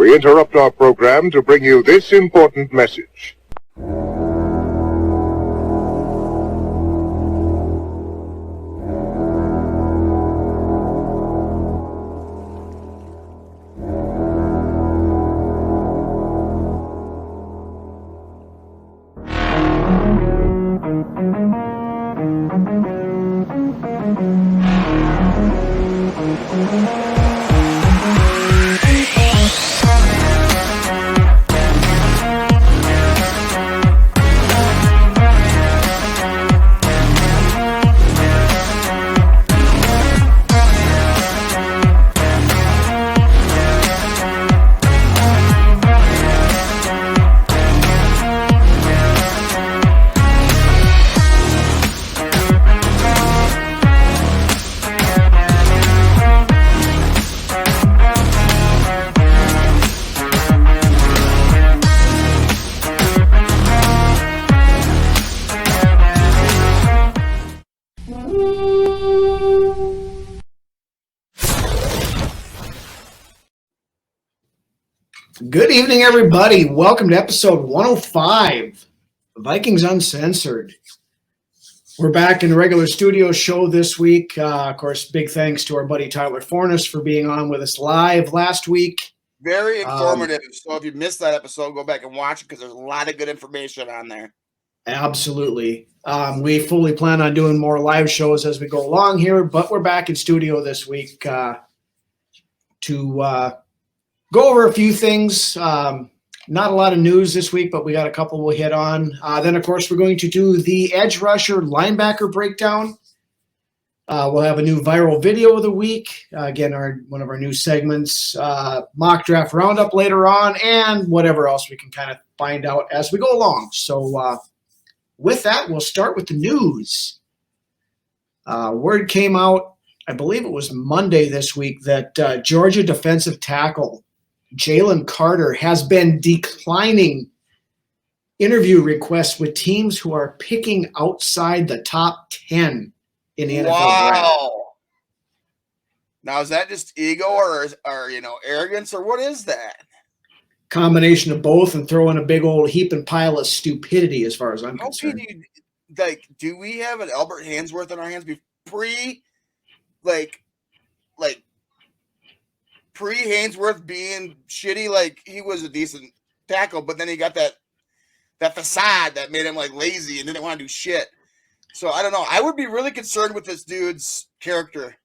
We interrupt our program to bring you this important message. Good evening, everybody. Welcome to episode 105 of Vikings Uncensored. We're back in the regular studio show this week. Of course, big thanks to our buddy Tyler Fornes for being on with us live last week. Very informative. So if you missed that episode, go back and watch it because there's a lot of good information on there. Absolutely. We fully plan on doing more live shows as we go along here, but we're back in studio this week to go over a few things. Not a lot of news this week, but we got a couple we'll hit on. Then, of course, we're going to do the edge rusher linebacker breakdown. We'll have a new viral video of the week. Again, one of our new segments, mock draft roundup later on, and whatever else we can kind of find out as we go along. So with that, we'll start with the news. Word came out, I believe it was Monday this week, that Georgia defensive tackle Jalen Carter has been declining interview requests with teams who are picking outside the top 10 in the NFL draft. Now, is that just ego or arrogance, or what is that? Combination of both, and throwing a big old heap and pile of stupidity as far as I'm concerned. Do we have an Albert Hansworth in our hands pre-Hainsworth being shitty? Like, he was a decent tackle, but then he got that facade that made him like lazy and didn't want to do shit. So I don't know. I would be really concerned with this dude's character.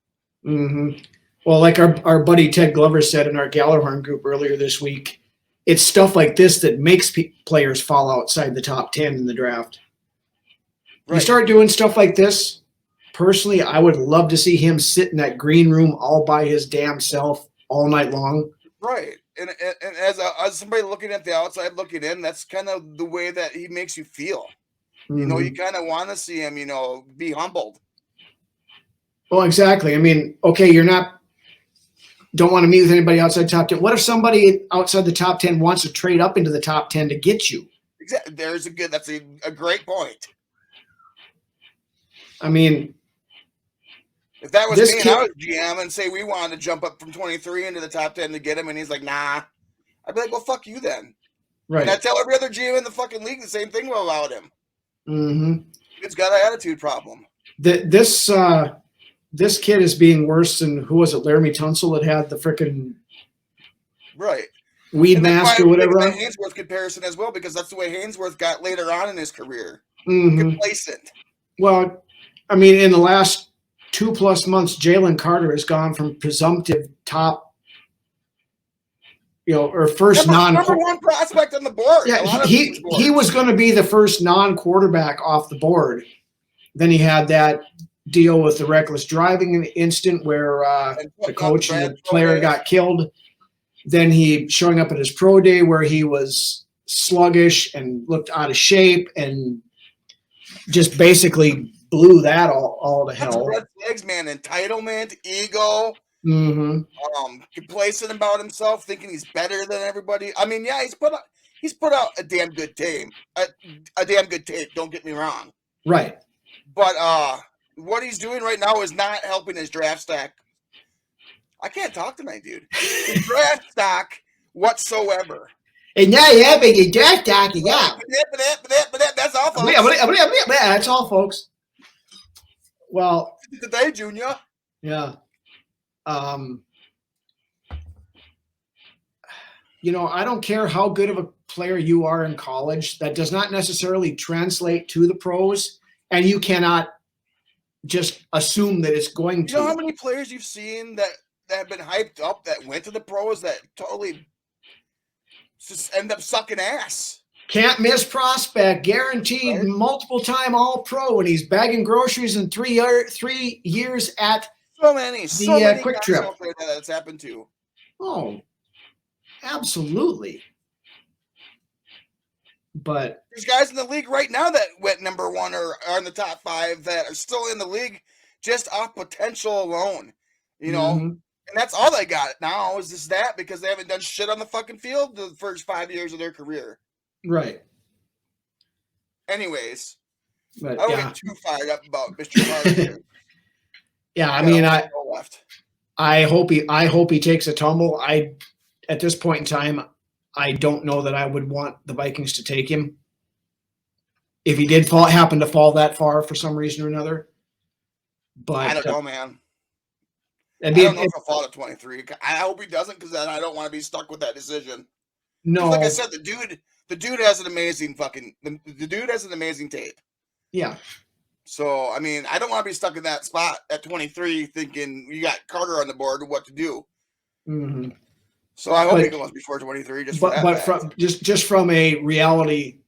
Mm-hmm. Well, like our buddy Ted Glover said in our Gallerhorn group earlier this week, it's stuff like this that makes players fall outside the top 10 in the draft. Right. You start doing stuff like this, personally, I would love to see him sit in that green room all by his damn self all night long. Right. And as somebody looking at the outside looking in, that's kind of the way that he makes you feel. Mm-hmm. You know, you kind of want to see him, be humbled. Well, exactly. I mean, okay, don't want to meet with anybody outside top 10. What if somebody outside the top 10 wants to trade up into the top 10 to get you? Exactly. That's a great point. I mean, if that was me and I was GM and say we wanted to jump up from 23 into the top 10 to get him, and he's like, nah, I'd be like, well, fuck you then. Right. And I tell every other GM in the fucking league the same thing about him. Mm-hmm. It's got an attitude problem. This kid is being worse than, who was it, Laramie Tunsil that had the frickin' weed mask or whatever. The Hainsworth comparison as well, because that's the way Hainsworth got later on in his career. Mm-hmm. Complacent. Well, I mean, in the last 2+ months, Jalen Carter has gone from presumptive top, or first number one prospect on the board. Yeah, he was going to be the first non-quarterback off the board. Then he had that deal with the reckless driving incident where the coach and the player got killed. Then he showing up at his pro day where he was sluggish and looked out of shape and just basically blew that all to hell. Red flags, man. Entitlement, ego, mm-hmm. Complacent about himself, thinking he's better than everybody. I mean, yeah, he's put out a damn good tape. A damn good tape. Don't get me wrong. Right. But what he's doing right now is not helping his draft stock. I can't talk tonight, dude. His draft stock whatsoever. And now you have a draft talking out. That's all, folks. That's all, folks. Well, Today, Junior. Yeah. You know, I don't care how good of a player you are in college. That does not necessarily translate to the pros, and you cannot just assume that it's going to. You know how many players you've seen that have been hyped up that went to the pros that totally just end up sucking ass? Can't miss prospect, guaranteed, right? multiple time All Pro, and he's bagging groceries in 3 years at so many Quick guys Trip. out there that's happened to. Oh, absolutely. But there's guys in the league right now that went number 1 or are in the top 5 that are still in the league just off potential alone, you know. And that's all they got now is just that because they haven't done shit on the fucking field the first 5 years of their career. Right. Anyways, but, I don't get too fired up about Mr. Carter. Yeah, I mean, I hope he takes a tumble. At this point in time, I don't know that I would want the Vikings to take him if he did happen to fall that far for some reason or another. But I don't know, man. I don't know if he'll fall to 23. I hope he doesn't because then I don't want to be stuck with that decision. No, like I said, the dude has an amazing the dude has an amazing tape. Yeah. So I mean, I don't want to be stuck in that spot at 23, thinking you got Carter on the board and what to do. Mm-hmm. So I hope he goes before 23. Just from a reality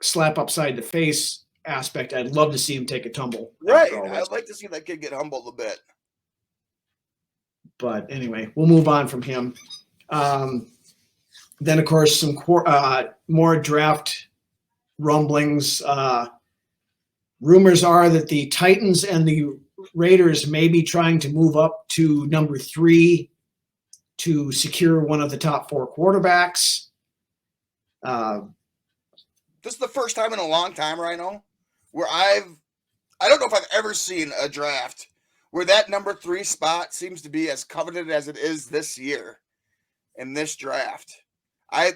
slap upside the face aspect, I'd love to see him take a tumble. Right, I'd like to see that kid get humbled a bit. But anyway, we'll move on from him. Then, of course, some more draft rumblings. Rumors are that the Titans and the Raiders may be trying to move up to number 3 to secure one of the top 4 quarterbacks. This is the first time in a long time, Rhino, where I don't know if I've ever seen a draft where that number 3 spot seems to be as coveted as it is this year in this draft.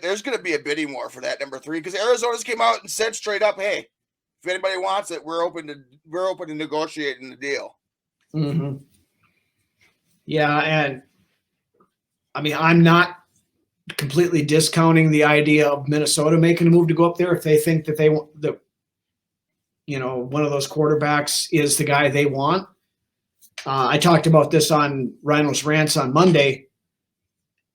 There's going to be a bidding war for that number 3 because Arizona's came out and said straight up, "Hey, if anybody wants it, we're open to negotiating the deal." Mm-hmm. Yeah, and I mean, I'm not completely discounting the idea of Minnesota making a move to go up there if they think that they want one of those quarterbacks is the guy they want. I talked about this on Rhino's Rants on Monday.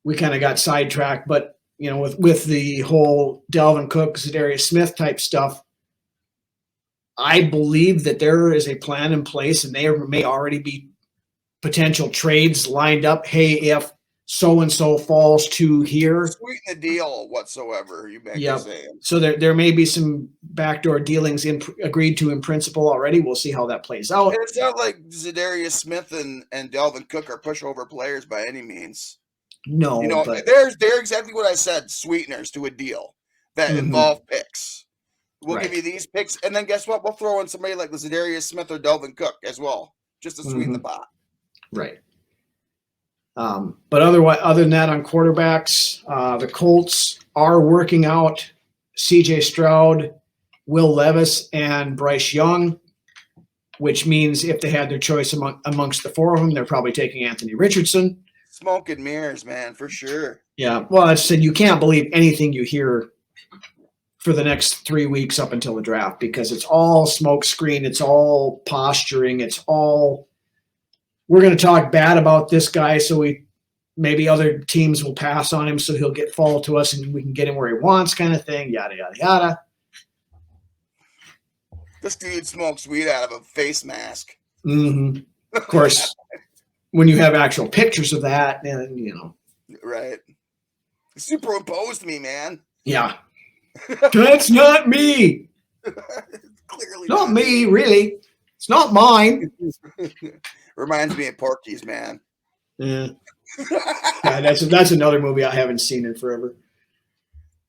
We kind of got sidetracked, but with the whole Dalvin Cook, Zadarius Smith type stuff, I believe that there is a plan in place, and there may already be potential trades lined up. Hey, if so-and-so falls to here. Sweeten the deal whatsoever, you may be saying. So there may be some backdoor dealings agreed to in principle already. We'll see how that plays out. And it's not like Zadarius Smith and Dalvin Cook are pushover players by any means. No. But they're exactly what I said, sweeteners to a deal that involve picks. We'll give you these picks, and then guess what? We'll throw in somebody like the Zadarius Smith or Dalvin Cook as well, just to sweeten the pot. Right. But other than that, on quarterbacks, the Colts are working out C.J. Stroud, Will Levis, and Bryce Young, which means if they had their choice amongst the 4 of them, they're probably taking Anthony Richardson. Smoke and mirrors, man, for sure. Yeah. Well, I said you can't believe anything you hear for the next 3 weeks up until the draft because it's all smoke screen. It's all posturing. It's all we're going to talk bad about this guy so maybe other teams will pass on him so he'll fall to us and we can get him where he wants kind of thing, yada, yada, yada. This dude smokes weed out of a face mask. Mm-hmm. Of course, when you have actual pictures of that, and Right. Superimposed me, man. Yeah. That's not me. Clearly not me, really. It's not mine. Reminds me of Porky's, man. Yeah. That's another movie I haven't seen in forever.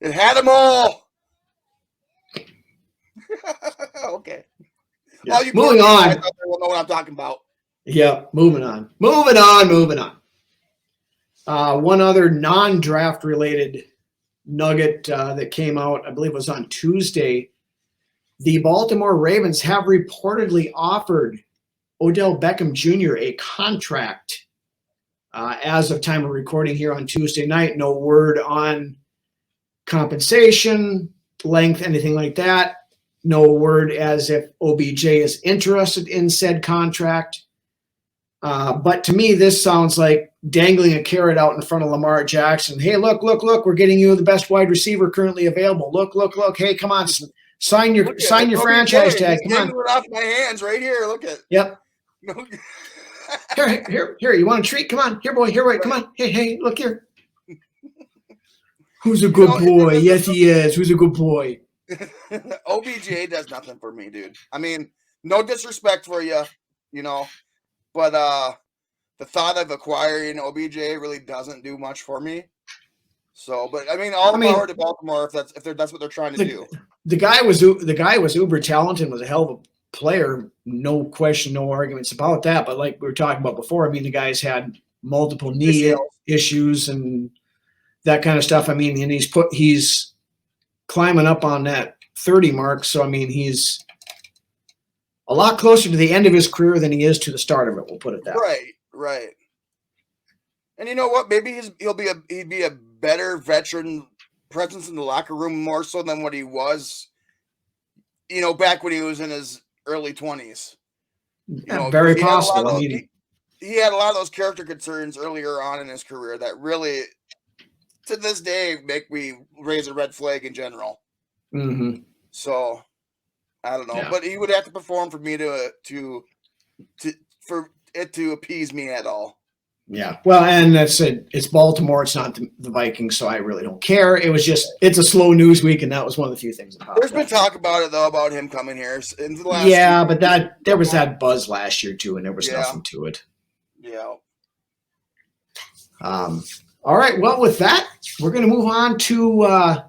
It had them all. Okay. Yeah. All you moving on. Will know what I'm talking about. Yeah. Moving on. One other non-draft related nugget that came out, I believe it was on Tuesday. The Baltimore Ravens have reportedly offered Odell Beckham Jr. a contract as of time of recording here on Tuesday night. No word on compensation, length, anything like that. No word as if OBJ is interested in said contract. But to me, this sounds like dangling a carrot out in front of Lamar Jackson. Hey, look, we're getting you the best wide receiver currently available. Look. Hey, come on, sign your franchise tag. Come on. It off my hands right here. Look at. Yep. Here. You want a treat? Come on. Here, boy. Come on. Hey, look here. Who's a good boy? Yes, he is. Who's a good boy? OBJ does nothing for me, dude. I mean, no disrespect for you, but the thought of acquiring OBJ really doesn't do much for me. So, but I mean, all power to Baltimore if that's what they're trying to do. The guy was uber talented, was a hell of a player, no question, no arguments about that. But like we were talking about before, I mean, the guy's had multiple knee issues and that kind of stuff. I mean, and he's climbing up on that 30 mark. So I mean, he's a lot closer to the end of his career than he is to the start of it. We'll put it that way. Right. And you know what? Maybe he'd be a better veteran presence in the locker room, more so than what he was, back when he was in his early 20s. Very possible. He had a lot of those character concerns earlier on in his career that really, to this day, make me raise a red flag in general. Mm-hmm. So I don't know, but he would have to perform for me for it to appease me at all. Yeah, well, and that's it. It's Baltimore. It's not the Vikings, so I really don't care. It's a slow news week, and that was one of the few things. There's been talk about it though, about him coming here in the last. Yeah, but there was that buzz last year too, and there was nothing to it. Yeah. All right. Well, with that, we're going to move on to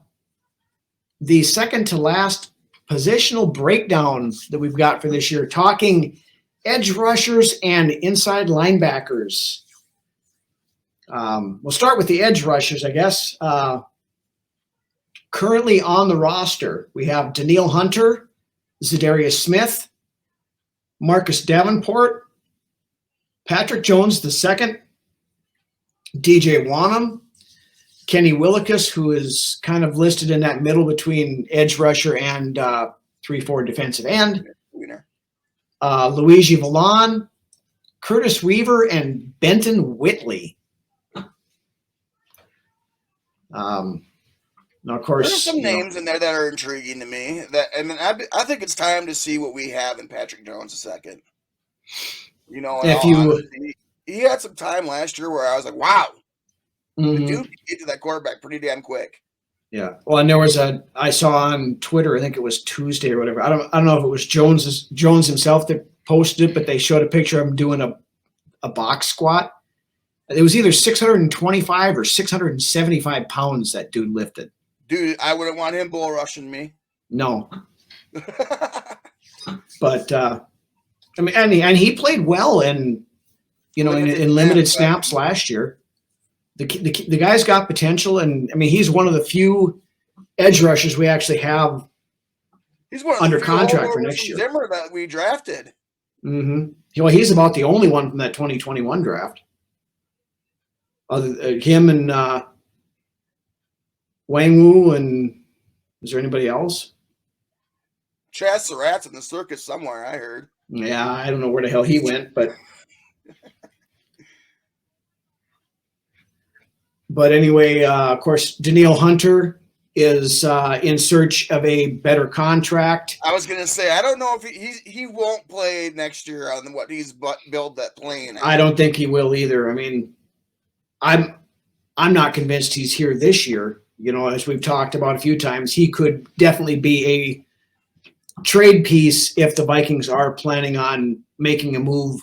the second to last positional breakdown that we've got for this year, talking edge rushers and inside linebackers. We'll start with the edge rushers, I guess. Currently on the roster, we have Danielle Hunter, Zadarius Smith, Marcus Davenport, Patrick Jones II, DJ Wanham, Kenny Willekes, who is kind of listed in that middle between edge rusher and 3-4 defensive end, Luigi Vallon, Curtis Weaver, and Benton Whitley. Now, of course, there's some names in there that are intriguing to me. I think it's time to see what we have in Patrick Jones II. He had some time last year where I was like, wow, the dude can get to that quarterback pretty damn quick. Yeah. Well, and there was I saw on Twitter, I think it was Tuesday or whatever. I don't know if it was Jones himself that posted it, but they showed a picture of him doing a box squat. It was either 625 or 675 pounds that dude lifted. Dude, I wouldn't want him bull rushing me. No. But I mean, and he played well in limited snaps last year. The guy's got potential, and I mean, he's one of the few edge rushers we actually have. He's one of under contract for next year. Zimmer that we drafted. Mm-hmm. Well, he's about the only one from that 2021 draft. Other him and Wang Wu, and is there anybody else? Chaz Surratt's in the circus somewhere, I heard. Yeah, I don't know where the hell he went, but anyway, of course, Danielle Hunter is in search of a better contract. I was gonna say, I don't know if he won't play next year on what he's billed that plane. I don't think he will either. I mean, I'm not convinced he's here this year. As we've talked about a few times, he could definitely be a trade piece if the Vikings are planning on making a move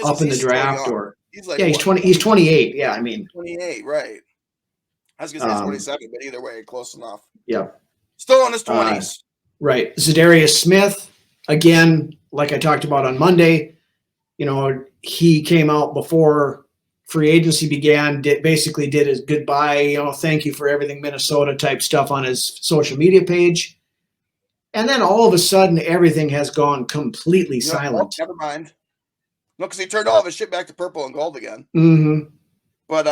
up in the draft. Or he's 20. He's 28. Yeah, I mean 28, right? I was gonna say 27, but either way, close enough. Yeah, still in his 20s. Right, Zadarius Smith, again, like I talked about on Monday. He came out before free agency began, basically did his goodbye, thank you for everything Minnesota type stuff on his social media page. And then all of a sudden, everything has gone completely silent. Never mind. No, because he turned all of his shit back to purple and gold again. Mm-hmm. But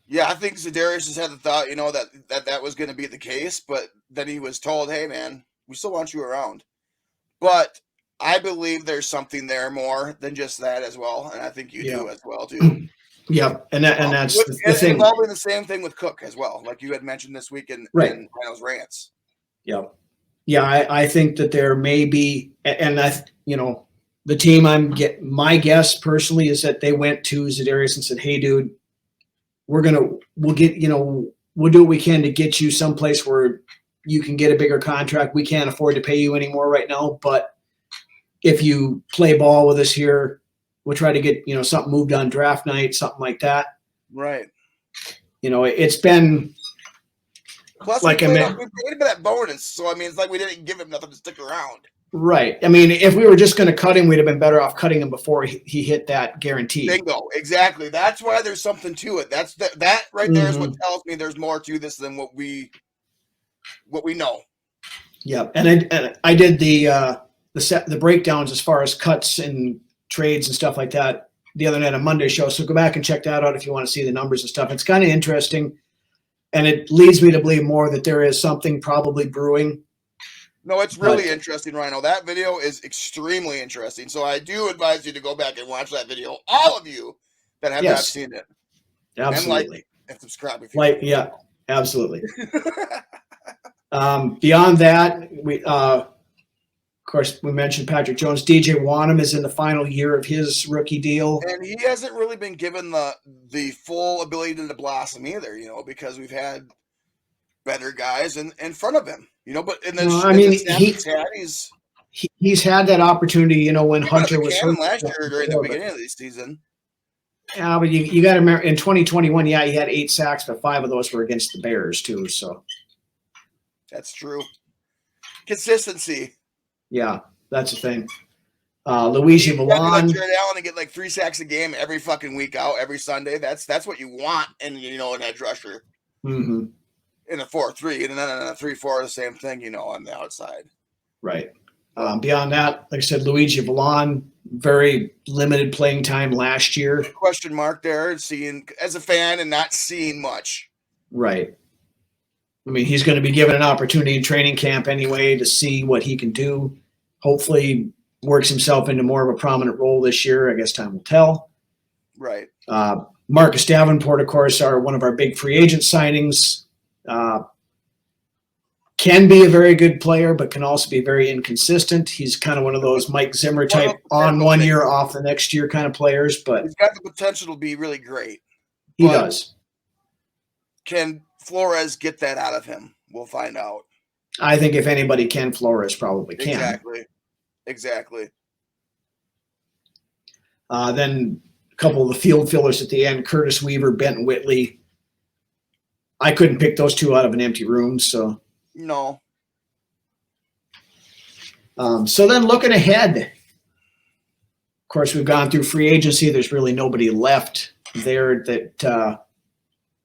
yeah, I think Za'Darius has had the thought, that was going to be the case. But then he was told, "Hey, man, we still want you around." But I believe there's something there more than just that as well, and I think you do as well too. Yep, and that's the thing. Involving the same thing with Cook as well, like you had mentioned this week in Rhino's rants. Yep. Yeah, I think that there may be, and the team my guess personally is that they went to Za'Darius and said, "Hey, dude, we'll do what we can to get you someplace where you can get a bigger contract. We can't afford to pay you anymore right now, but if you play ball with us here, we'll try to get, something moved on draft night, something like that." Right. It's been plus we paid him that bonus, so it's like we didn't give him nothing to stick around. Right. If we were just going to cut him, we'd have been better off cutting him before he hit that guarantee. Bingo. Exactly. That's why there's something to it. That right there is what tells me there's more to this than what we know. Yeah, and I did the breakdowns as far as cuts and trades and stuff like that the other night on Monday show. So go back and check that out if you want to see the numbers and stuff. It's kind of interesting, and it leads me to believe more that there is something probably brewing. No, it's really interesting, Rhino. That video is extremely interesting. So I do advise you to go back and watch that video. All of you that have not seen it. Absolutely. And like and subscribe if you yeah, absolutely. Beyond that, of course, we mentioned Patrick Jones. DJ Wanham is in the final year of his rookie deal. And he hasn't really been given the full ability to blossom either, because we've had better guys in front of him, but he's had that opportunity, when Hunter was hurt last year during the beginning of the season. Yeah, but you got to remember in 2021, he had 8 sacks, but 5 of those were against the Bears too. So that's true. Consistency. Yeah, that's the thing. Luigi Milan. Jared Allen to get like 3 sacks a game every fucking week out, every Sunday. That's what you want in an edge rusher. Mm-hmm. In a 4-3, and then in a 3-4, the same thing, on the outside. Right. Beyond that, like I said, Luigi Milan, very limited playing time last year. Question mark there, seeing as a fan and not seeing much. Right. He's going to be given an opportunity in training camp anyway to see what he can do. Hopefully works himself into more of a prominent role this year. I guess time will tell. Right. Marcus Davenport, of course, are one of our big free agent signings. Can be a very good player, but can also be very inconsistent. He's kind of one of those Mike Zimmer type on 1 year, off the next year kind of players. But he's got the potential to be really great. He does. Can Flores get that out of him? We'll find out. I think if anybody can, Flores probably can. Exactly. Then a couple of the field fillers at the end, Curtis Weaver, Benton Whitley. I couldn't pick those two out of an empty room, so. No. So then looking ahead, of course, we've gone through free agency. There's really nobody left there that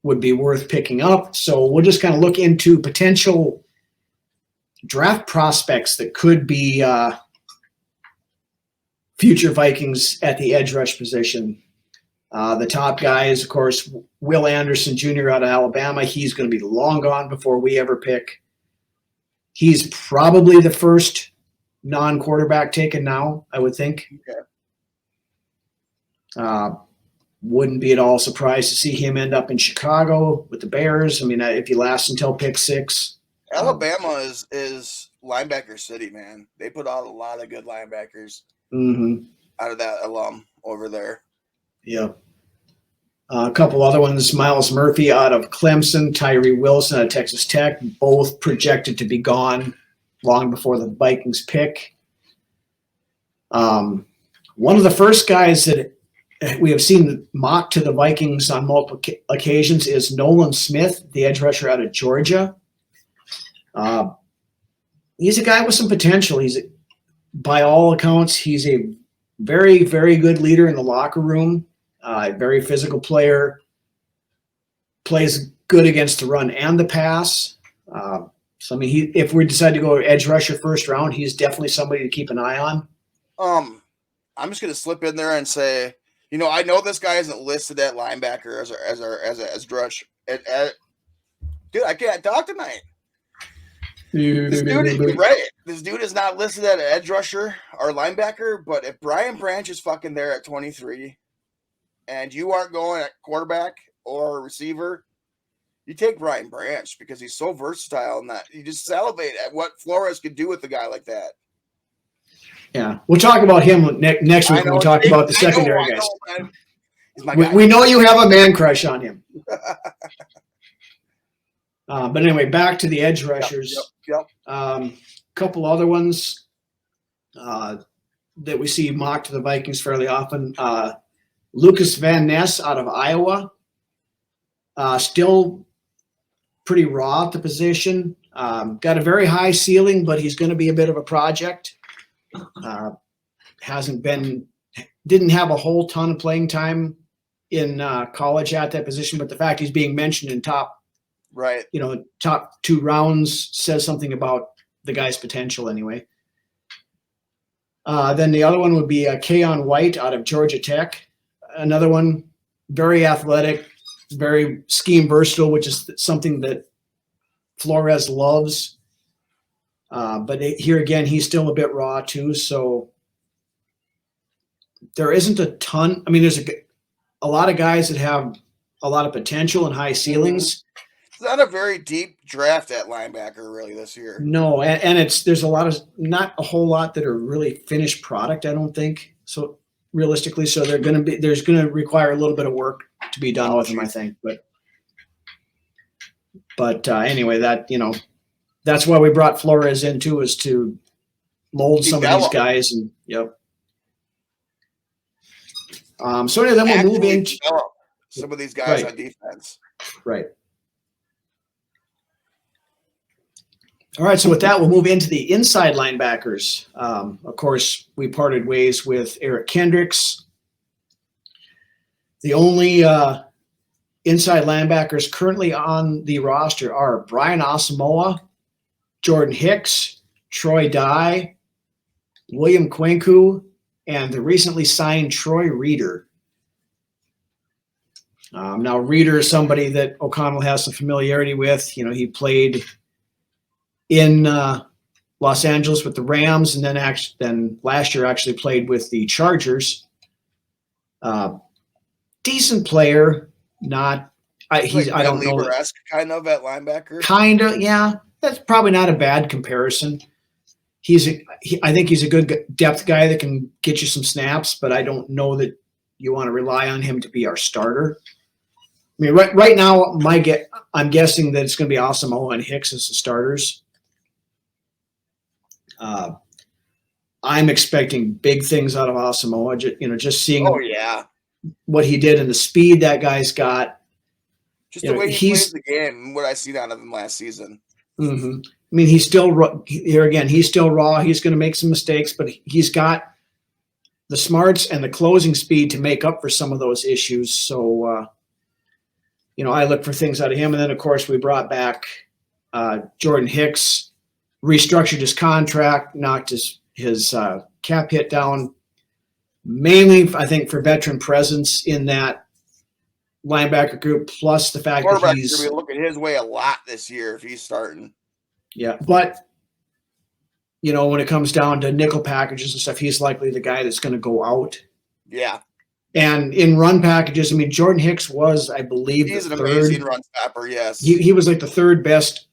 would be worth picking up. So we'll just kind of look into potential draft prospects that could be future Vikings at the edge rush position. The top guy is, of course, Will Anderson Jr. out of Alabama. He's going to be long gone before we ever pick. He's probably the first non-quarterback taken now, I would think. Okay. Wouldn't be at all surprised to see him end up in Chicago with the Bears. If he lasts until pick 6. Alabama is linebacker city, man. They put out a lot of good linebackers out of that alum over there. Yep. A couple other ones, Miles Murphy out of Clemson, Tyree Wilson out of Texas Tech, both projected to be gone long before the Vikings pick. One of the first guys that we have seen mocked to the Vikings on multiple occasions is Nolan Smith, the edge rusher out of Georgia. He's a guy with some potential. By all accounts, he's a very, very good leader in the locker room. Very physical player. Plays good against the run and the pass. So, I mean, if we decide to go edge rusher first round, he's definitely somebody to keep an eye on. I'm just gonna slip in there and say, I know this guy isn't listed at linebacker as rush. Dude, I can't talk tonight. This dude, you're right. This dude is not listed at edge rusher or linebacker. But if Brian Branch is fucking there at 23, and you aren't going at quarterback or receiver, you take Brian Branch because he's so versatile and that you just salivate at what Flores could do with a guy like that. Yeah, we'll talk about him next week when we talk about the secondary guys. He's my guy. We know you have a man crush on him. But anyway, back to the edge rushers. Yep. Couple other ones that we see mocked to the Vikings fairly often. Lucas Van Ness out of Iowa. Still pretty raw at the position. Got a very high ceiling, but he's going to be a bit of a project. Didn't have a whole ton of playing time in college at that position, but the fact he's being mentioned in top 2 rounds says something about the guy's potential anyway. Then the other one would be Keon White out of Georgia Tech. Another one, very athletic, very scheme versatile, which is something that Flores loves. But here again, he's still a bit raw too. So there isn't a ton. I mean, there's a lot of guys that have a lot of potential and high ceilings. It's not a very deep draft at linebacker really this year. No, and there's not a whole lot that are really finished product, I don't think. So realistically, so there's going to require a little bit of work to be done with them, I think. But anyway, that's why we brought Flores in too, is to mold some of these guys. And so anyway, then we'll move into some of these guys on defense. Right. All right, so with that, we'll move into the inside linebackers. Of course, we parted ways with Eric Kendricks. The only inside linebackers currently on the roster are Brian Asamoah, Jordan Hicks, Troy Dye, William Kwenku, and the recently signed Troy Reeder. Now, Reeder is somebody that O'Connell has some familiarity with. He played in Los Angeles with the Rams, and then last year actually played with the Chargers. Decent player, not I don't know, kind of at linebacker. Kind of, yeah. That's probably not a bad comparison. I think he's a good depth guy that can get you some snaps, but I don't know that you want to rely on him to be our starter. I mean, right now, I'm guessing that it's going to be Asamoah and Hicks as the starters. I'm expecting big things out of Asamoah. Just seeing what he did and the speed that guy's got. Just the way he plays the game, what I seen out of him last season. Mm-hmm. I mean, he's still raw. He's going to make some mistakes, but he's got the smarts and the closing speed to make up for some of those issues. So, I look for things out of him. And then, of course, we brought back Jordan Hicks, restructured his contract, knocked his cap hit down, mainly, I think, for veteran presence in that linebacker group, plus the fact that he's going to be looking his way a lot this year if he's starting. Yeah, but when it comes down to nickel packages and stuff, he's likely the guy that's going to go out. Yeah. And in run packages, I mean, Jordan Hicks was, I believe, he's an amazing run stopper. Yes, he was like the third best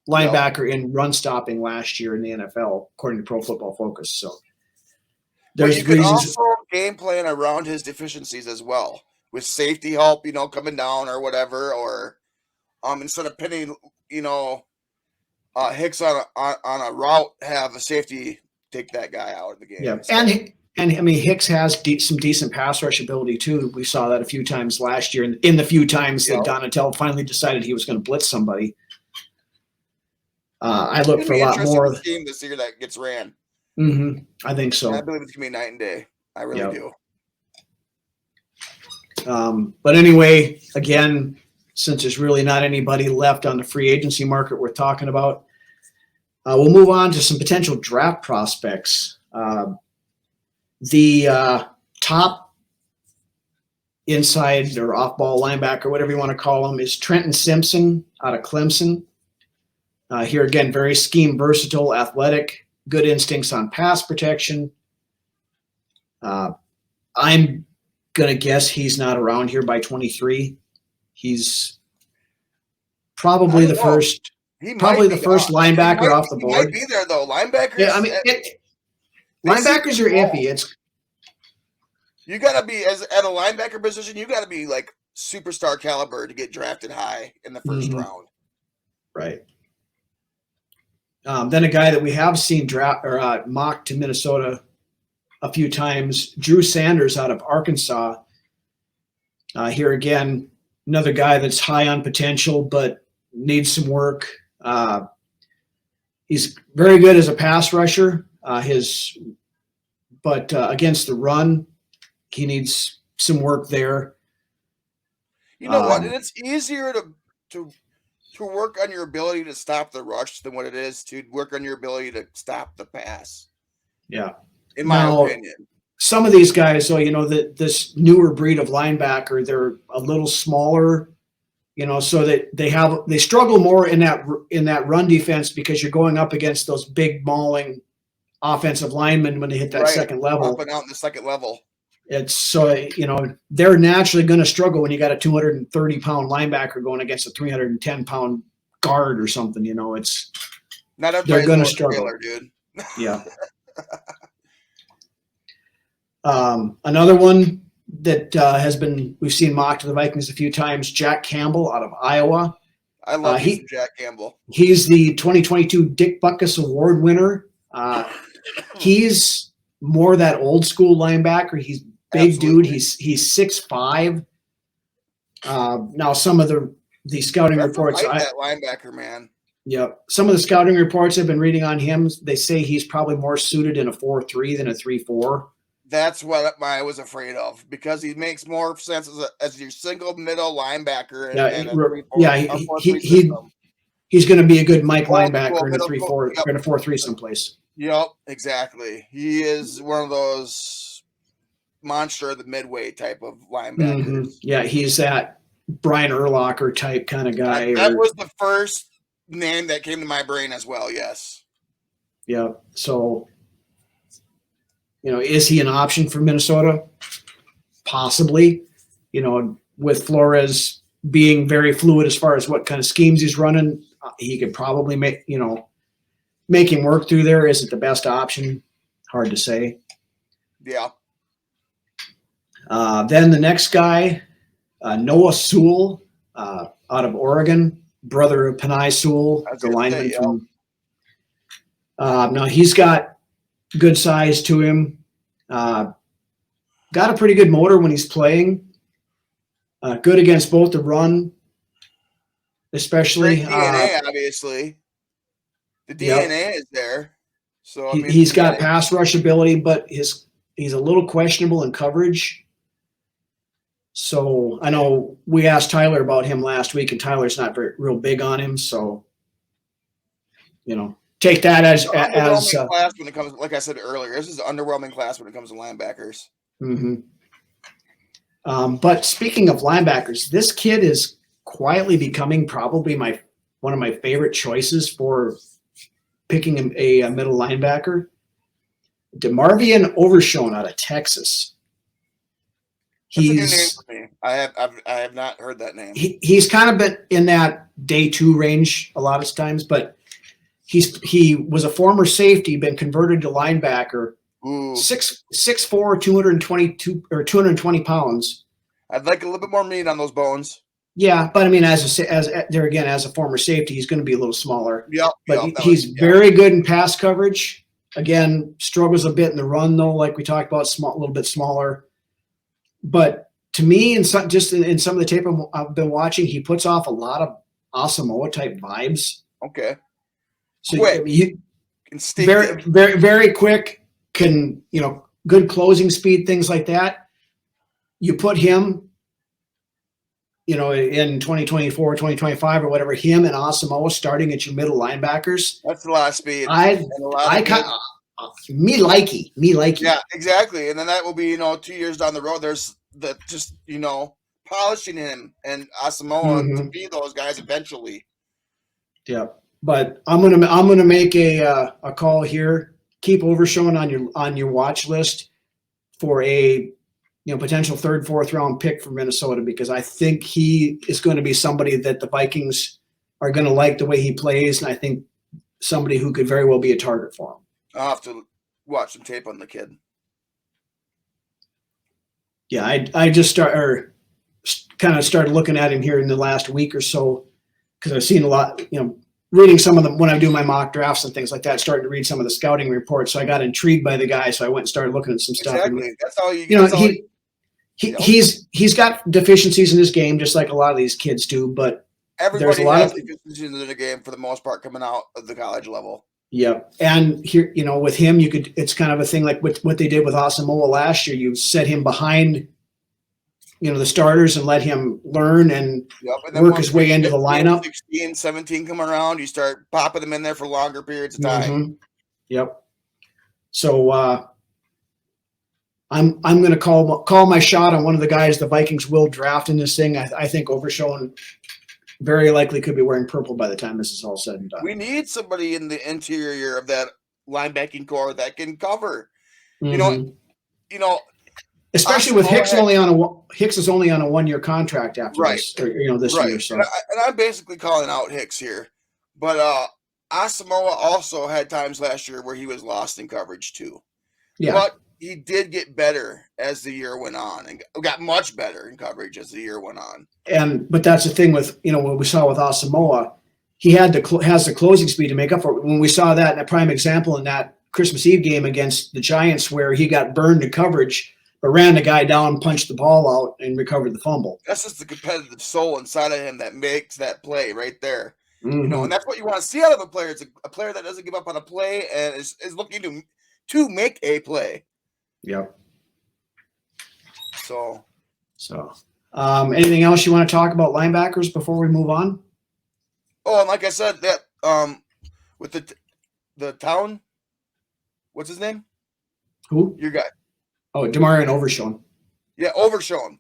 linebacker in run stopping last year in the NFL, according to Pro Football Focus. So there's reasons. Also game plan around his deficiencies as well, with safety help, coming down or whatever, or instead of pinning, Hicks on a route, have a safety take that guy out of the game. Yeah, so. And I mean, Hicks has some decent pass rush ability too. We saw that a few times last year, in the few times that Donatell finally decided he was going to blitz somebody. I look for a lot more. Team this year that gets ran. Mm-hmm. I think so. And I believe it's going to be night and day. I really do. But anyway, again, since there's really not anybody left on the free agency market worth talking about, we'll move on to some potential draft prospects. The top inside or off-ball linebacker, whatever you want to call him, is Trenton Simpson out of Clemson. Here again, very scheme versatile, athletic, good instincts on pass protection. I'm going to guess he's not around here by 23. He's probably the first linebacker off the board. He might be there, though. Linebackers. Yeah, I mean, linebackers are iffy. You got to be, at a linebacker position, you got to be like superstar caliber to get drafted high in the first round. Right. Then a guy that we have seen mocked to Minnesota a few times, Drew Sanders out of Arkansas. Here again, another guy that's high on potential but needs some work. He's very good as a pass rusher. But against the run, he needs some work there. You know what? And it's easier to work on your ability to stop the rush than what it is to work on your ability to stop the pass. Yeah. In my opinion. Some of these guys, though, this newer breed of linebacker, they're a little smaller, so that they struggle more in that run defense because you're going up against those big mauling offensive linemen when they hit that second level. Up and out in the second level. It's so, they're naturally going to struggle when you got a 230-pound linebacker going against a 310-pound guard or something. It's not they're going to struggle, trailer, dude. Yeah. Another one that we've seen mocked to the Vikings a few times, Jack Campbell out of Iowa. I love Jack Campbell. He's the 2022 Dick Butkus Award winner. He's more that old school linebacker. He's big. Absolutely. Dude. He's 6'5". Now some of the scouting reports, that linebacker, man. Yeah, some of the scouting reports I've been reading on him, they say he's probably more suited in a 4-3 than a 3-4. That's what I was afraid of because he makes more sense as your single middle linebacker. He's going to be a good Mike linebacker in a 3-4 in a 4-3 someplace. Yep, exactly. He is one of those monster of the midway type of linebackers. Mm-hmm. Yeah, he's that Brian Urlacher type kind of guy. That was the first name that came to my brain as well. Yes. Yeah. So, is he an option for Minnesota? Possibly. With Flores being very fluid as far as what kind of schemes he's running, he could probably make him work through there. Is it the best option? Hard to say. Yeah. Then the next guy, Noah Sewell, out of Oregon, brother of Penei Sewell, the lineman from. Now he's got good size to him. Got a pretty good motor when he's playing. Good against both the run, especially. Great DNA, obviously. The DNA is there. So he's got pass rush ability, but he's a little questionable in coverage. So I know we asked Tyler about him last week, and Tyler's not real big on him. So, take that as class when it comes. Like I said earlier, this is an underwhelming class when it comes to linebackers. Mm-hmm. But speaking of linebackers, this kid is quietly becoming probably one of my favorite choices for picking a middle linebacker. DeMarvion Overshown out of Texas. That's a new name for me. I have not heard that name. He's kind of been in that day 2 range a lot of times, but he was a former safety, been converted to linebacker. 6'4", 222 or 220 pounds. I'd like a little bit more meat on those bones. Yeah, but I mean, as a former safety, he's going to be a little smaller. Yep. But he's very good in pass coverage. Again, struggles a bit in the run though, like we talked about, a little bit smaller. But to me, in some of the tape I've been watching, he puts off a lot of Asamoah type vibes. Okay. So quick. Very, very, very quick. Can good closing speed, things like that. You put him in 2024, 2025 or whatever, him and Asamoah starting at your middle linebackers. That's a lot of speed. Me likey. Yeah, exactly. And then that will be, 2 years down the road. There's polishing him and Asamoah to be those guys eventually. Yeah. But I'm gonna make a call here. Keep Overshown on your watch list for a potential 3rd, 4th round pick for Minnesota, because I think he is going to be somebody that the Vikings are going to like the way he plays, and I think somebody who could very well be a target for him. I'll have to watch some tape on the kid. Yeah, I just started looking at him here in the last week or so, because I've seen a lot, reading some of them when I do my mock drafts and things like that, starting to read some of the scouting reports. So I got intrigued by the guy, so I went and started looking at some stuff. Exactly. That's all you. He's got deficiencies in his game, just like a lot of these kids do. But everybody has deficiencies in their game for the most part coming out of the college level. Yep. And here, with him, it's kind of a thing like what they did with Asamoah last year. You set him behind, the starters and let him learn and work his way into the lineup. 16, 17 come around, you start popping them in there for longer periods of time. Mm-hmm. Yep. So I'm going to call my shot on one of the guys the Vikings will draft in this thing. I think Overshown very likely could be wearing purple by the time this is all said and done. We need somebody in the interior of that linebacking core that can cover. Mm-hmm. Especially with Hicks is only on a 1-year contract after this, this year. So, and I'm basically calling out Hicks here, but Asamoah also had times last year where he was lost in coverage too. Yeah, but he did get better as the year went on, and got much better in coverage as the year went on. But that's the thing with what we saw with Asamoah, he has the closing speed to make up for it. When we saw that in a prime example in that Christmas Eve game against the Giants, where he got burned to coverage, but ran the guy down, punched the ball out, and recovered the fumble. That's just the competitive soul inside of him that makes that play right there. Mm-hmm. And that's what you want to see out of a player. It's a player that doesn't give up on a play and is looking to make a play. Yep. So, anything else you want to talk about linebackers before we move on? Oh, and like I said, that with the town, what's his name? Who? Your guy. Oh, Demarion Overshown. Yeah, Overshown.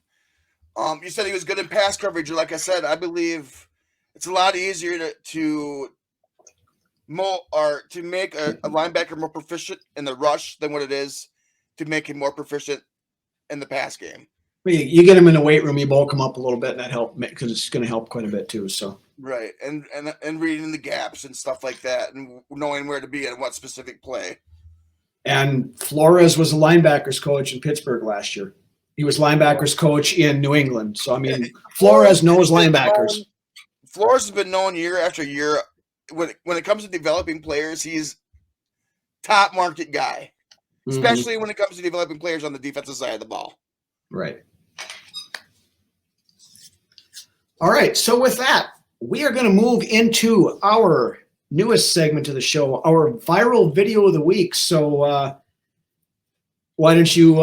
You said he was good in pass coverage. Like I said, I believe it's a lot easier to make a linebacker more proficient in the rush than what it is to make him more proficient in the pass game. You get him in the weight room, you bulk him up a little bit, and that helps because it's going to help quite a bit too. So right, and reading the gaps and stuff like that, and knowing where to be and what specific play. And Flores was a linebackers coach in Pittsburgh last year. He was linebackers coach in New England. So, I mean, Flores knows linebackers. Flores has been known year after year. When it comes to developing players, he's top market guy, especially when it comes to developing players on the defensive side of the ball. Right. All right. So with that, we are going to move into our newest segment of the show, our viral video of the week. So why don't you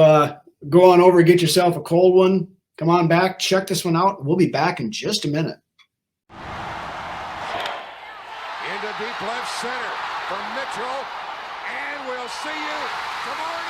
go on over and get yourself a cold one? Come on back, check this one out. We'll be back in just a minute. Into deep left center for Mitchell, and we'll see you tomorrow night.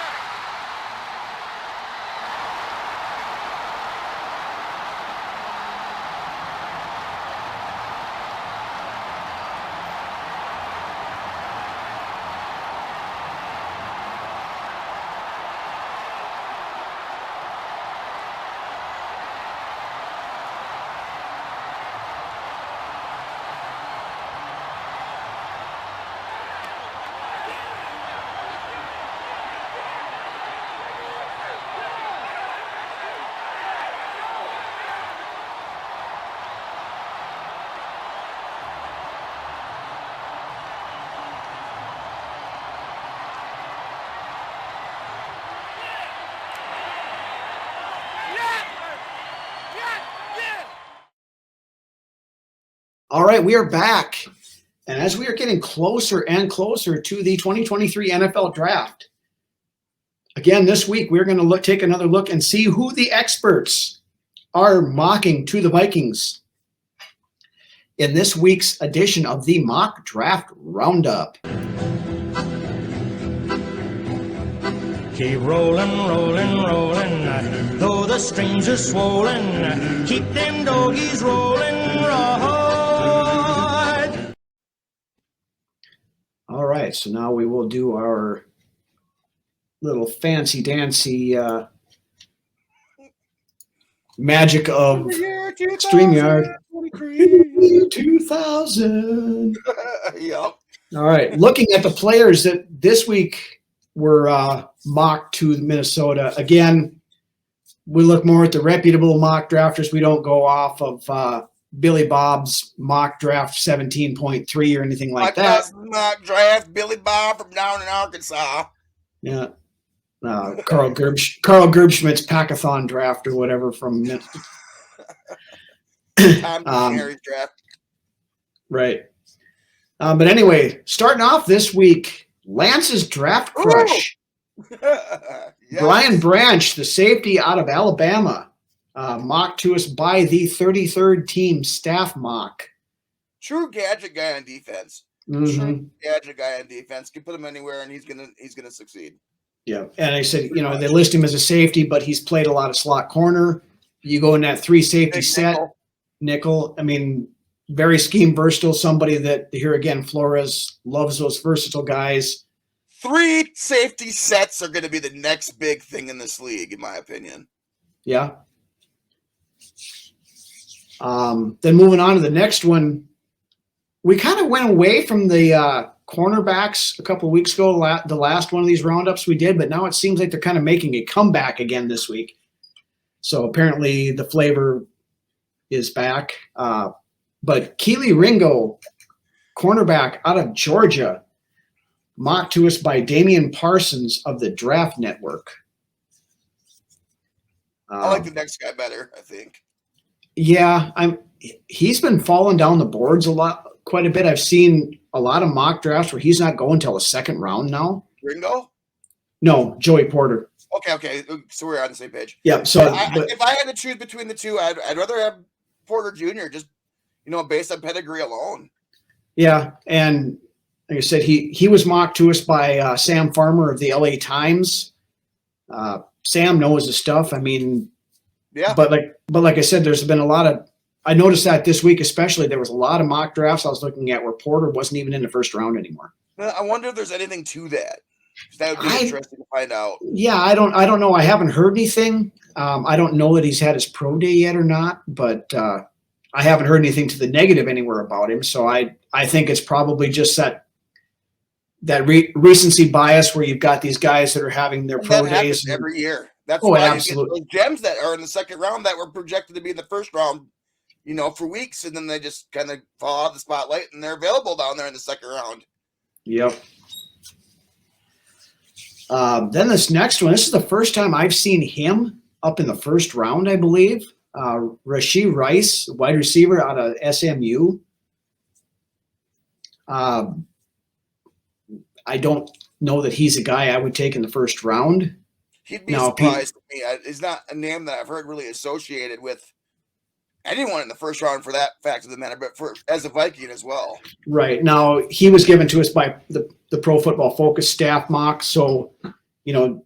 All right, we are back. And as we are getting closer and closer to the 2023 NFL Draft, again, this week, we're going to take another look and see who the experts are mocking to the Vikings in this week's edition of the Mock Draft Roundup. Keep rolling, rolling, rolling, though the strings are swollen. Keep them doggies rolling, right. All right, so now we will do our little fancy-dancy magic of StreamYard. 2000. Yep. All right, looking at the players that this week were mocked to Minnesota. Again, we look more at the reputable mock drafters. We don't go off of Billy Bob's mock draft 17.3 or anything like that. Mock draft Billy Bob from down in Arkansas. Yeah. Carl Gerbschmidt's Packathon draft or whatever from Tom Harry's draft. Right. But anyway, starting off this week, Lance's draft crush, Yes. Brian Branch, the safety out of Alabama, mocked to us by the 33rd team staff mock. True gadget guy on defense. Mhm. True gadget guy on defense. Can put him anywhere and he's gonna succeed. Yeah, and I said, they list him as a safety, but he's played a lot of slot corner. You go in that 3 safety Big set, nickel. I mean, very scheme versatile. Somebody that here again, Flores loves those versatile guys. 3 safety sets are going to be the next big thing in this league, in my opinion. Yeah. Then moving on to the next one, we kind of went away from the cornerbacks a couple of weeks ago, the last one of these roundups we did, but now it seems like they're kind of making a comeback again this week. So apparently the flavor is back. But Keely Ringo, cornerback out of Georgia, mocked to us by Damian Parsons of the Draft Network. I like the next guy better, I think. Yeah, he's been falling down the boards quite a bit. I've seen a lot of mock drafts where he's not going till the second round now. Ringo? No, Joey Porter. Okay. So we're on the same page. Yeah. So if I had to choose between the two, I'd rather have Porter Jr. just, based on pedigree alone. Yeah, and like I said, he was mocked to us by Sam Farmer of the LA Times. Sam knows his stuff. I mean, yeah. But like I said, there's been a lot of. I noticed that this week, especially, there was a lot of mock drafts I was looking at where Porter wasn't even in the first round anymore. I wonder if there's anything to that. That would be interesting to find out. Yeah, I don't know. I haven't heard anything. I don't know that he's had his pro day yet or not, but I haven't heard anything to the negative anywhere about him. So I think it's probably just that recency bias where you've got these guys that are having their pro days every year. That's why absolutely. You get those gems that are in the second round that were projected to be in the first round, for weeks, and then they just kind of fall out of the spotlight and they're available down there in the second round. Yep. Then this next one, this is the first time I've seen him up in the first round, I believe. Rashee Rice, wide receiver out of SMU. I don't know that he's a guy I would take in the first round. He'd be surprised to me. It's not a name that I've heard really associated with anyone in the first round for that fact of the matter, but as a Viking as well. Right. Now, he was given to us by the Pro Football Focus staff mock, so,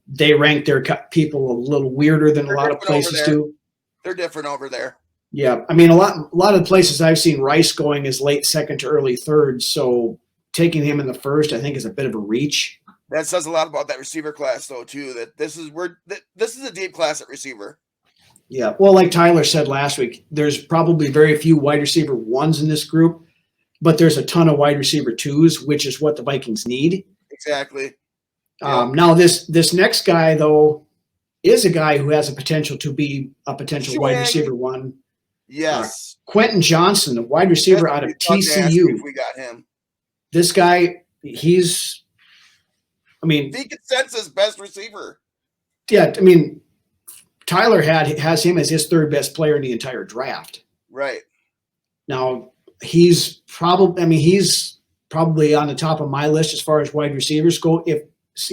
they rank their people a little weirder than a lot of places do. They're different over there. Yeah. I mean, a lot of the places I've seen Rice going is late second to early third, so taking him in the first, I think, is a bit of a reach. That says a lot about that receiver class, though, too. That this is a deep class at receiver. Yeah. Well, like Tyler said last week, there's probably very few wide receiver ones in this group, but there's a ton of wide receiver twos, which is what the Vikings need. Exactly. Now, this next guy, though, is a guy who has a potential to be a potential wide receiver one. Yes. Quentin Johnson, the wide receiver out of TCU. If we got him. This guy, he's the consensus best receiver. Yeah, I mean, Tyler has him as his third best player in the entire draft. Right. Now, he's probably on the top of my list as far as wide receivers go.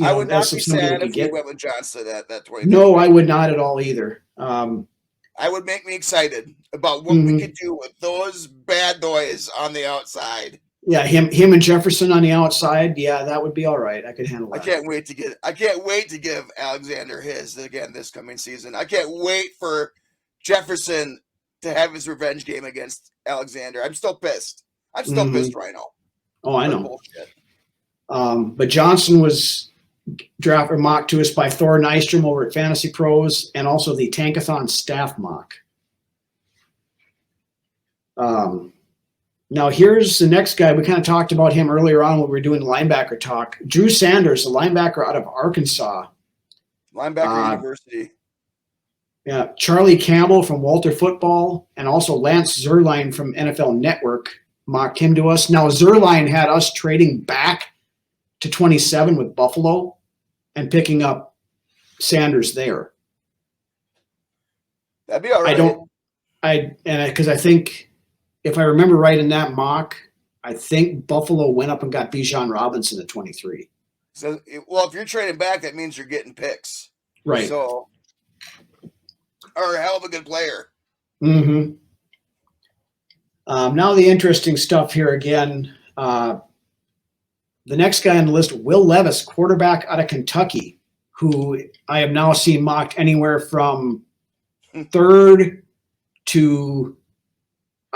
I would not be sad if we went with Johnson at that 20. No, I would not at all either. I would make me excited about what we could do with those bad boys on the outside. Yeah, him and Jefferson on the outside. Yeah, that would be all right. I could handle that. I can't wait to give Alexander his again this coming season. I can't wait for Jefferson to have his revenge game against Alexander. I'm still pissed. I'm still pissed right now. Oh, I know. But Johnson was drafted mocked to us by Thor Nystrom over at Fantasy Pros, and also the Tankathon staff mock. Now here's the next guy. We kind of talked about him earlier on when we were doing linebacker talk. Drew Sanders, the linebacker out of Arkansas. Linebacker University. Yeah, Charlie Campbell from Walter Football, and also Lance Zierlein from NFL Network mocked him to us. Now Zierlein had us trading back to 27 with Buffalo and picking up Sanders there. That'd be all right. Because I think, if I remember right in that mock, I think Buffalo went up and got Bijan Robinson at 23. So, well, if you're trading back, that means you're getting picks. Right. So, or a hell of a good player. Mm-hmm. Now the interesting stuff here again. The next guy on the list, Will Levis, quarterback out of Kentucky, who I have now seen mocked anywhere from third to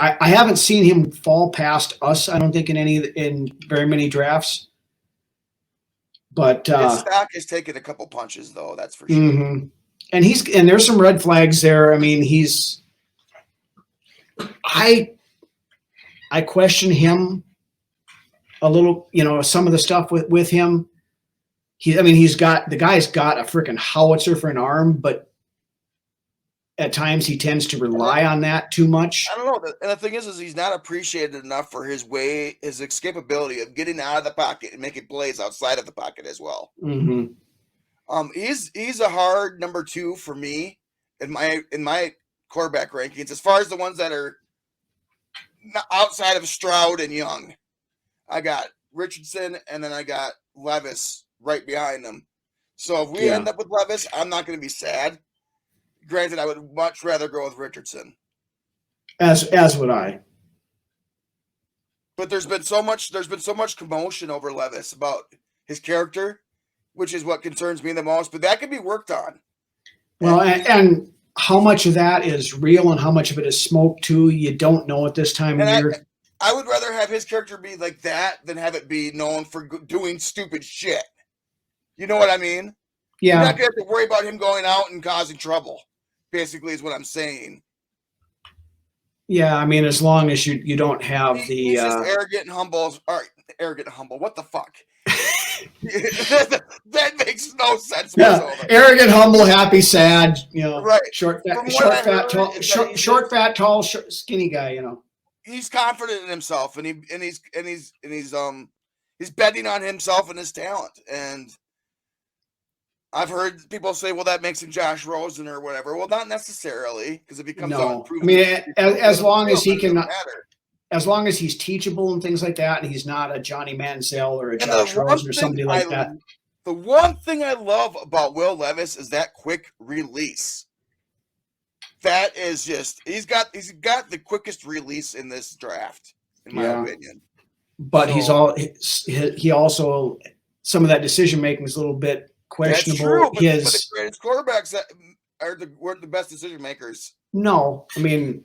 I haven't seen him fall past us, I don't think, in very many drafts. But his stock has taken a couple punches, though, that's for sure. Mm-hmm. And there's some red flags there. I mean, I question him a little, some of the stuff with him. The guy's got a freaking howitzer for an arm, but at times he tends to rely on that too much. I don't know. And the thing is he's not appreciated enough for his escapability of getting out of the pocket and making plays outside of the pocket as well. Mm-hmm. He's a hard number 2 for me in my quarterback rankings, as far as the ones that are outside of Stroud and Young. I got Richardson, and then I got Levis right behind them. So if we end up with Levis, I'm not going to be sad. Granted, I would much rather go with Richardson. As would I. But there's been so much commotion over Levis about his character, which is what concerns me the most. But that can be worked on. Well, and how much of that is real and how much of it is smoke too, you don't know at this time of year. I would rather have his character be like that than have it be known for doing stupid shit. You know what I mean? Yeah. You're not going to have to worry about him going out and causing trouble, basically, is what I'm saying. Yeah, I mean, as long as you don't have he's just arrogant and humble. Arrogant and humble. What the fuck? that makes no sense whatsoever. Arrogant, humble, happy, sad. Right. Short, fat, tall, skinny guy. He's confident in himself, and he's betting on himself and his talent. And I've heard people say, "Well, that makes him Josh Rosen or whatever." Well, not necessarily, because if he comes out and proves, as long as he can. As long as he's teachable and things like that, and he's not a Johnny Manziel or a Josh Rosen or somebody like that. The one thing I love about Will Levis is that quick release. That is just he's got the quickest release in this draft, in my opinion. But he also some of that decision making is a little bit questionable. That's true, but the greatest quarterbacks that weren't the best decision makers. No, I mean,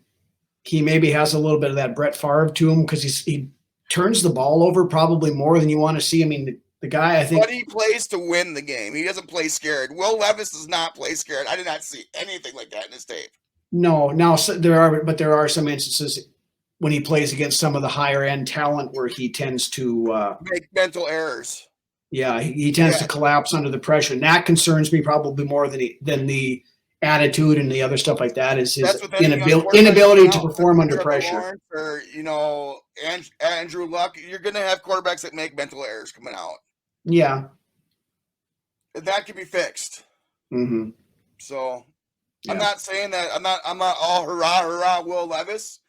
he maybe has a little bit of that Brett Favre to him because he turns the ball over probably more than you want to see. I mean, the guy, I think. But he plays to win the game. He doesn't play scared. Will Levis does not play scared. I did not see anything like that in his tape. No, now there are some instances when he plays against some of the higher end talent where he tends to make mental errors. Yeah, he tends to collapse under the pressure, and that concerns me probably more than the attitude and the other stuff like that is his inability to perform under pressure. Or Andrew Luck, you're going to have quarterbacks that make mental errors coming out. Yeah, that can be fixed. Mm-hmm. So I'm not saying that I'm not all hurrah Will Levis,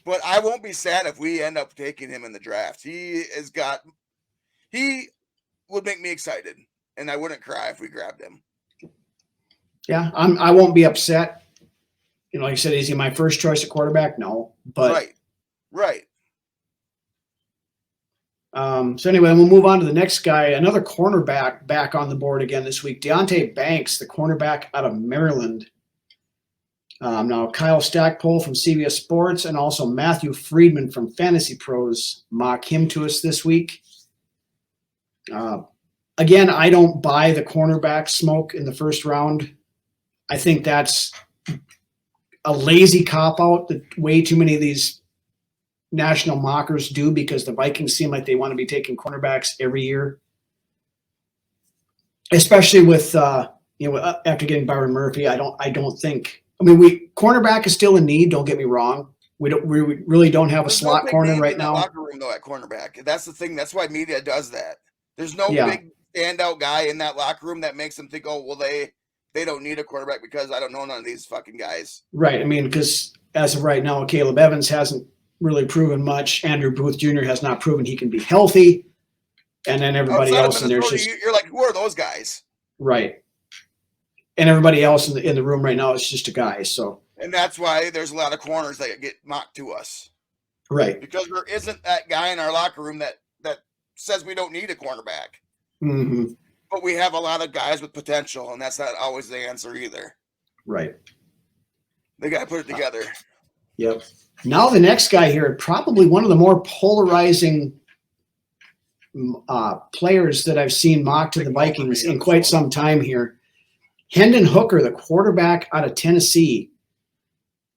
but I won't be sad if we end up taking him in the draft. He would make me excited, and I wouldn't cry if we grabbed him. Yeah, I won't be upset like I said, is he my first choice at quarterback? No, but right. So anyway, we'll move on to the next guy, another cornerback back on the board again this week. Deonte Banks, the cornerback out of Maryland. Now, Kyle Stackpole from CBS Sports and also Matthew Friedman from Fantasy Pros mock him to us this week. Again, I don't buy the cornerback smoke in the first round. I think that's a lazy cop-out that way too many of these national mockers do because the Vikings seem like they want to be taking cornerbacks every year, especially with after getting Byron Murphy. I don't think. I mean, cornerback is still in need. Don't get me wrong. We really don't have a slot corner right now. Locker room though at cornerback. That's the thing. That's why media does that. There's no big standout guy in that locker room that makes them think, oh, well, they don't need a quarterback because I don't know none of these fucking guys. Right. I mean, because as of right now, Caleb Evans hasn't really proven much. Andrew Booth Jr. has not proven he can be healthy. And then everybody else in there's just you're like, who are those guys? Right. And everybody else in the room right now is just a guy. So, and that's why there's a lot of corners that get mocked to us. Right. Because there isn't that guy in our locker room that says we don't need a cornerback. Mm-hmm. But we have a lot of guys with potential, and that's not always the answer either. Right. They got to put it together. Yep. Now the next guy here, probably one of the more polarizing players that I've seen mocked to the Vikings in quite some time here. Hendon Hooker, the quarterback out of Tennessee.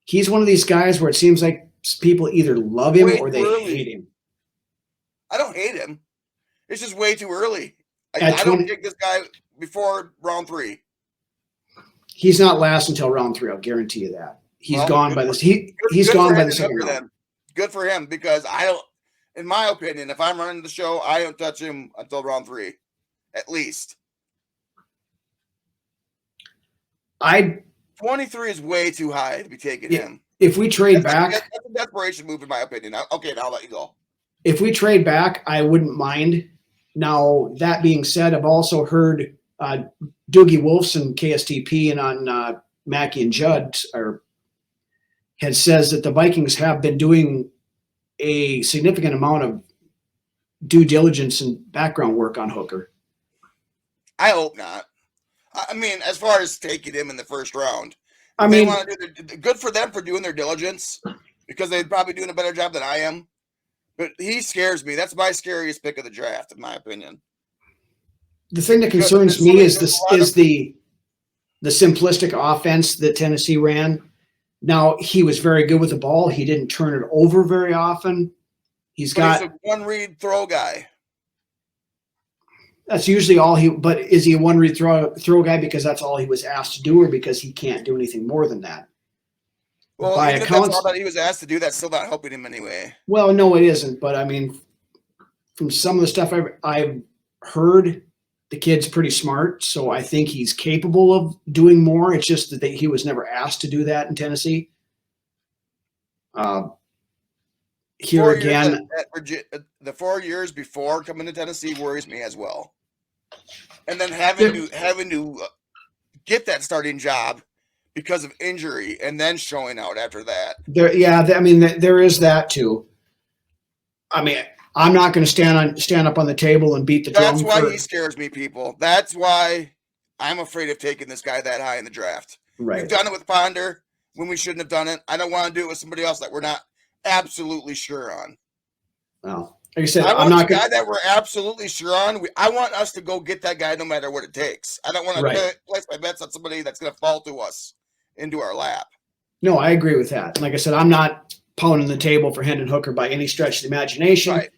He's one of these guys where it seems like people either love him or they hate him. I don't hate him. It's just way too early. I don't take this guy before round 3. He's not last until round 3. I'll guarantee you that. He's gone by this. He's gone by the second round. Good for him because I don't. In my opinion, if I'm running the show, I don't touch him until round 3, at least. 23 is way too high to be taking him. If we trade back, that's a desperation move, in my opinion. Okay, now I'll let you go. If we trade back, I wouldn't mind. Now, that being said, I've also heard Doogie Wolfson, KSTP, and on Mackey and Judd says that the Vikings have been doing a significant amount of due diligence and background work on Hooker. I hope not. I mean, as far as taking him in the first round, they want to do good for them for doing their diligence because they're probably doing a better job than I am. But he scares me. That's my scariest pick of the draft, in my opinion. The thing that concerns me is the simplistic offense that Tennessee ran. Now, he was very good with the ball. He didn't turn it over very often. He's a one-read throw guy. That's usually all he – but is he a one-read throw guy because that's all he was asked to do or because he can't do anything more than that? Well, even if that's all that he was asked to do, that's still not helping him anyway. Well, no, it isn't. But, I mean, from some of the stuff I've heard, the kid's pretty smart. So I think he's capable of doing more. It's just that he was never asked to do that in Tennessee. Here again. The 4 years before coming to Tennessee worries me as well. And then having to get that starting job because of injury and then showing out after that. There is that too. I mean, I'm not going to stand up on the table and beat the drum. That's why he scares me, people. That's why I'm afraid of taking this guy that high in the draft. Right. We've done it with Ponder when we shouldn't have done it. I don't want to do it with somebody else that we're not absolutely sure on. Well, like I said, I'm not guy that we're absolutely sure on. I want us to go get that guy no matter what it takes. I don't want to place my bets on somebody that's going to fall to us into our lap. No, I agree with that. Like I said, I'm not pounding the table for Hendon Hooker by any stretch of the imagination. Right.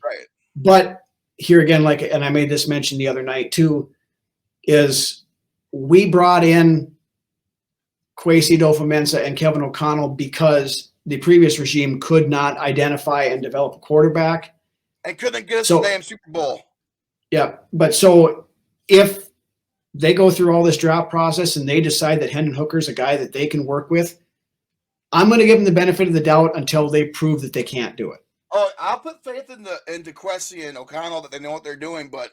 But here again, and I made this mention the other night too, is we brought in Kwesi Adofo-Mensah and Kevin O'Connell because the previous regime could not identify and develop a quarterback. And couldn't get us the damn Super Bowl. Yeah, but so if they go through all this draft process and they decide that Hendon Hooker is a guy that they can work with, I'm going to give them the benefit of the doubt until they prove that they can't do it. Oh, I'll put faith into Kwesi and O'Connell that they know what they're doing, but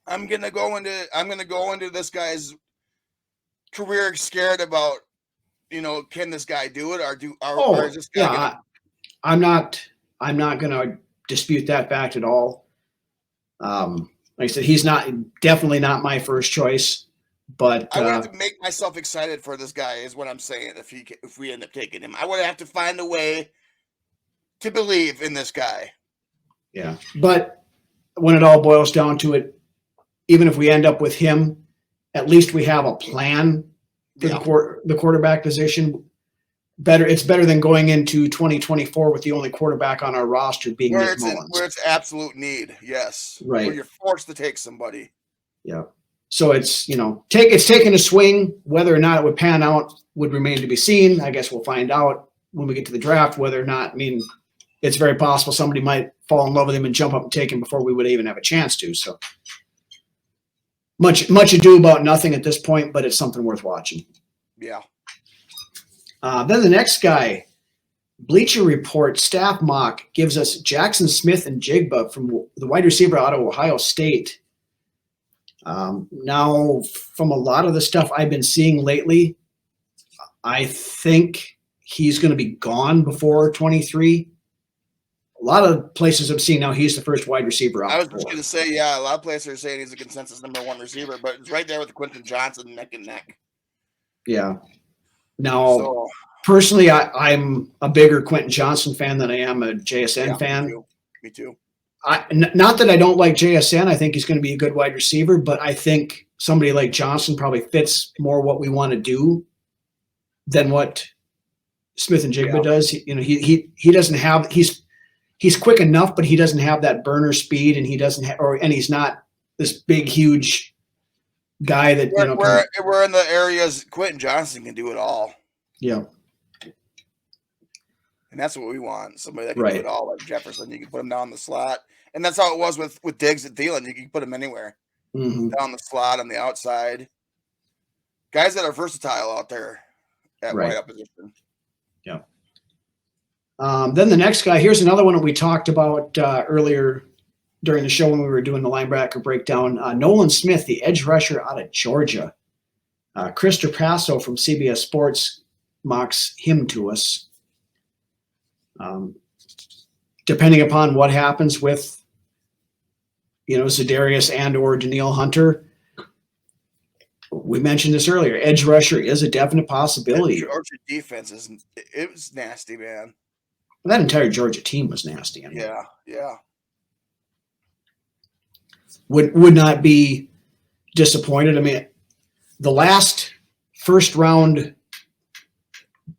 I'm going to go into this guy's career scared about can this guy do it, Oh, or is this guy yeah, I'm not going to dispute that fact at all. Like I said, he's definitely not my first choice, but I would have to make myself excited for this guy, is what I'm saying. If we end up taking him, I would have to find a way to believe in this guy. yeah. But when it all boils down to it, even if we end up with him, at least we have a plan for the quarterback position. It's better than going into 2024 with the only quarterback on our roster being Nick Mullins. Where it's absolute need, yes. Right. Where you're forced to take somebody. Yeah. So it's taking a swing. Whether or not it would pan out would remain to be seen. I guess we'll find out when we get to the draft whether or not. I mean, it's very possible somebody might fall in love with him and jump up and take him before we would even have a chance to. So much ado about nothing at this point, but it's something worth watching. Yeah. Then the next guy, Bleacher Report staff mock, gives us Jackson Smith and Jigba from the wide receiver out of Ohio State. Now, from a lot of the stuff I've been seeing lately, I think he's going to be gone before 23. A lot of places I've seen now he's the first wide receiver out. I was just going to say, yeah, a lot of places are saying he's a consensus #1 receiver, but it's right there with Quentin Johnson neck and neck. Yeah. Now, personally, I'm a bigger Quentin Johnson fan than I am a JSN fan. Me too. Not that I don't like JSN. I think he's going to be a good wide receiver, but I think somebody like Johnson probably fits more what we want to do than what Smith and Jigba does. He doesn't have he's quick enough, but he doesn't have that burner speed, and he doesn't have, and he's not this big, huge guy that we're in the areas Quentin Johnson can do it all. Yeah. And that's what we want. Somebody that can do it all, like Jefferson. You can put him down the slot. And that's how it was with Diggs and Thielen. You can put him anywhere. Mm-hmm. Down the slot, on the outside. Guys that are versatile out there at wide up position. Yeah. Then the next guy, here's another one that we talked about earlier during the show when we were doing the linebacker breakdown. Nolan Smith, the edge rusher out of Georgia. Chris Trapasso from CBS Sports mocks him to us. Depending upon what happens with, Za'Darius and or Danielle Hunter, we mentioned this earlier. Edge rusher is a definite possibility. Georgia defense it was nasty, man. That entire Georgia team was nasty. I mean, yeah. Would not be disappointed. I mean, the last first round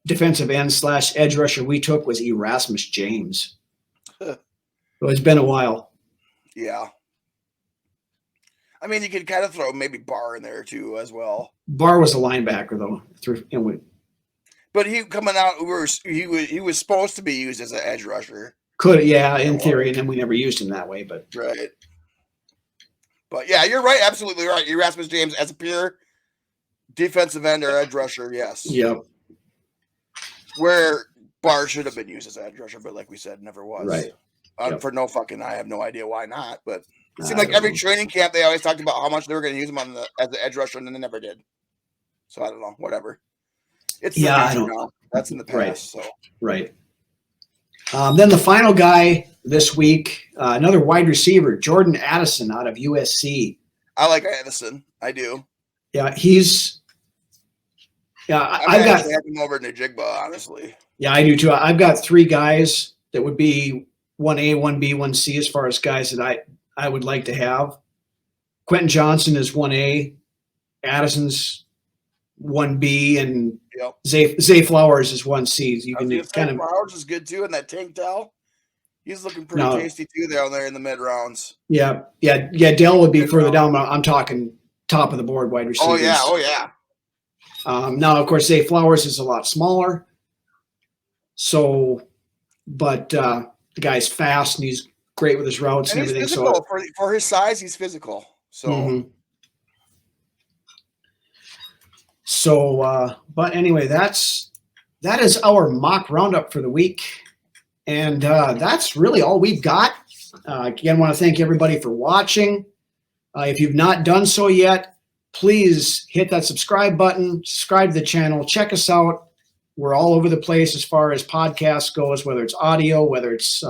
defensive end / edge rusher we took was Erasmus James. So it's been a while. Yeah. I mean, you could kind of throw maybe Barr in there too as well. Barr was a linebacker though. But he coming out, he was supposed to be used as an edge rusher. In theory, and then we never used him that way. But right. But yeah, you're right, absolutely right. Erasmus James as a pure defensive end or edge rusher, yes. Yep. Where Barr should have been used as an edge rusher, but like we said, never was. Right. For no fucking, I have no idea why not. But it seemed like every training camp they always talked about how much they were going to use him as the edge rusher, and then they never did. So I don't know. Whatever. It's I don't know. That's in the past. Right. So right. Then the final guy this week, another wide receiver, Jordan Addison out of USC. I like Addison. I do. Yeah, he's. Yeah, I've got him over to Jigba, honestly. Yeah, I do too. I've got 3 guys that would be 1A, 1B, 1C as far as guys that I would like to have. Quentin Johnson is 1A, Addison's 1B, and Zay Flowers is 1C. You can kind of Flowers is good too, and that tank towel. He's looking pretty tasty too down there in the mid rounds. Yeah. Dell would be further down. But I'm talking top of the board wide receivers. Oh yeah. Now, of course, Zay Flowers is a lot smaller. So, but the guy's fast and he's great with his routes and everything. Physical. So for his size, he's physical. So. Mm-hmm. So, but anyway, that is our mock roundup for the week, and that's really all we've got. Again, want to thank everybody for watching. If you've not done so yet, please hit that subscribe button, subscribe to the channel, check us out We're all over the place as far as podcasts goes, whether it's audio, whether it's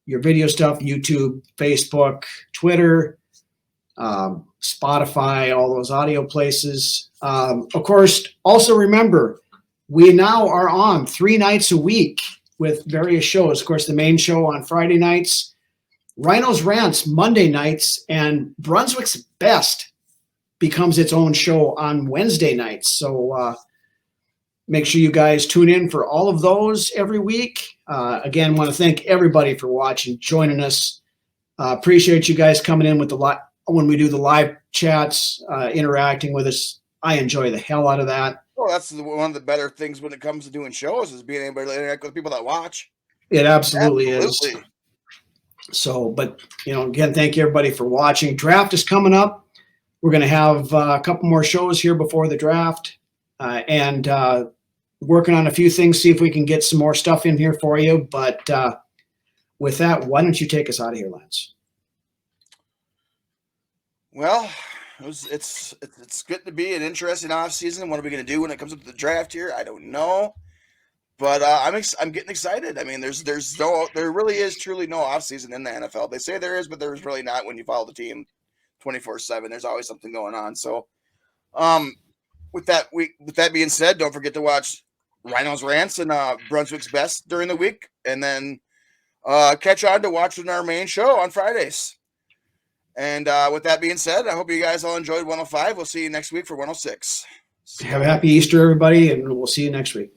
your video stuff, YouTube, Facebook, Twitter, Spotify, all those audio places. Of course, also remember, we now are on 3 nights a week with various shows. Of course, the main show on Friday nights, Rhino's Rants Monday nights, and Brunswick's Best becomes its own show on Wednesday nights. So make sure you guys tune in for all of those every week. Again, want to thank everybody for watching, joining us. Appreciate you guys coming in with when we do the live chats, interacting with us. I enjoy the hell out of that. Well, that's one of the better things when it comes to doing shows is being able to interact with people that watch. It absolutely is. So, but, again, thank you everybody for watching. Draft is coming up. We're going to have a couple more shows here before the draft, and working on a few things, see if we can get some more stuff in here for you. But with that, why don't you take us out of here, Lance? Well, it's good to be an interesting off season. What are we going to do when it comes up to the draft here? I don't know, but I'm getting excited. I mean, there really is truly no off season in the NFL. They say there is, but there's really not when you follow the team 24/7. There's always something going on. So, with that being said, don't forget to watch Rhino's Rants and Brunswick's Best during the week, and then catch on to watching our main show on Fridays. And with that being said, I hope you guys all enjoyed 105. We'll see you next week for 106. Have a happy Easter, everybody, and we'll see you next week.